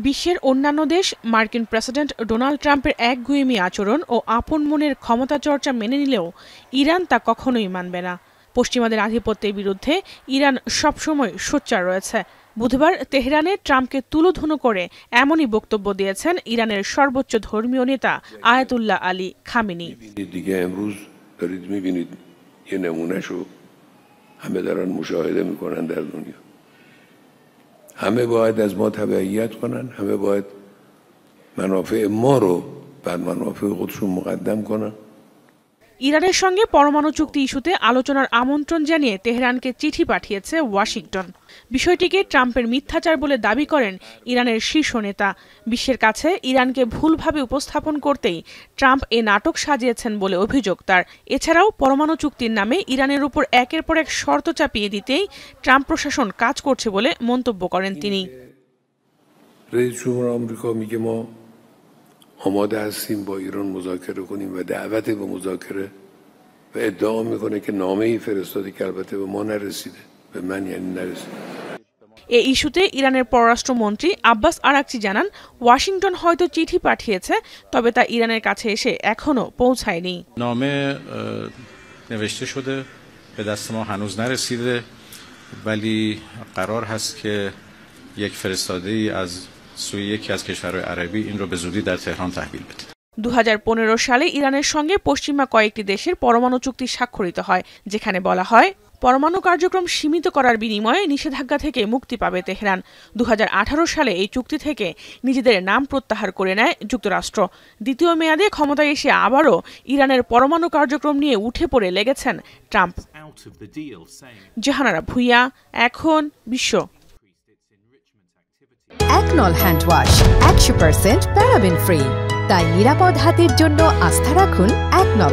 বিশ্বের অন্যান্য দেশ মার্কিন প্রেসিডেন্ট ডোনাল্ড ট্রাম্পের একগুঁয়েমি আচরণ ও আপন মনের ক্ষমতা চর্চা মেনে নিলেও ইরান তা কখনোই মানবে না। পশ্চিমাদের আধিপত্যের বিরুদ্ধে ইরান সবসময় সোচ্চার রয়েছে। বুধবার তেহরানে ট্রাম্পকে তুলোধুনো করে এমনই বক্তব্য দিয়েছেন ইরানের সর্বোচ্চ ধর্মীয় নেতা আয়াতুল্লাহ আলী খামেনি। همه باید از ما تبعیت کنن، همه باید منافع ما رو بر منافع خودشون مقدم کنن। ইরানের সঙ্গে পরমাণু চুক্তি ইস্যুতে আলোচনার আমন্ত্রণ জানিয়ে তেহরানকে চিঠি পাঠিয়েছে ওয়াশিংটন। বিষয়টিকে ট্রাম্পের মিথ্যাচার বলে দাবি করেন ইরানের শীর্ষ নেতা। বিশ্বের কাছে ইরানকে ভুলভাবে উপস্থাপন করতেই ট্রাম্প এ নাটক সাজিয়েছেন বলে অভিযোগ তার। এছাড়াও পরমাণু চুক্তির নামে ইরানের উপর একের পর এক শর্ত চাপিয়ে দিতেই ট্রাম্প প্রশাসন কাজ করছে বলে মন্তব্য করেন তিনি। آماده هستیم با ایران مذاکره کنیم و دعوت به مذاکره و ادعا میکنه که نامه‌ای فرستاده که البته به ما نرسیده، به من یعنی نرسیده। এই ইস্যুতে ইরানের পররাষ্ট্রমন্ত্রী আব্বাস আরাকচি জানান, ওয়াশিংটন হয়তো চিঠি পাঠিয়েছে, তবে তা ইরানের কাছে এসে এখনো পৌঁছায়নি। نامه نوشته شده به دست ما هنوز نرسیده ولی قرار هست که یک فرستاده‌ای از سوی یکی از کشورهای عربی این رو به زودی در تهران تحویل بده। 2015 সালে ইরানের সঙ্গে পশ্চিমা কয়েকটি দেশের পরমাণু চুক্তি স্বাক্ষরিত হয়, যেখানে বলা হয় পরমাণু কার্যক্রম সীমিত করার বিনিময়ে নিষেধাজ্ঞা থেকে মুক্তি পাবে তেহরান। 2018 সালে এই চুক্তি থেকে নিজেদের নাম প্রত্যাহার করে নেয় যুক্তরাষ্ট্র। দ্বিতীয় মেয়াদে ক্ষমতায় এসে আবারও ইরানের পরমাণু কার্যক্রম নিয়ে উঠে পড়ে লেগেছেন ট্রাম্প। জাহানারা ভুইয়া, এখন বিশ্ব। একনল হ্যান্ড ওয়াশ 100% প্যারাবেন ফ্রি, তাই নিরাপদ হাতের জন্য আস্থা রাখুন একনল।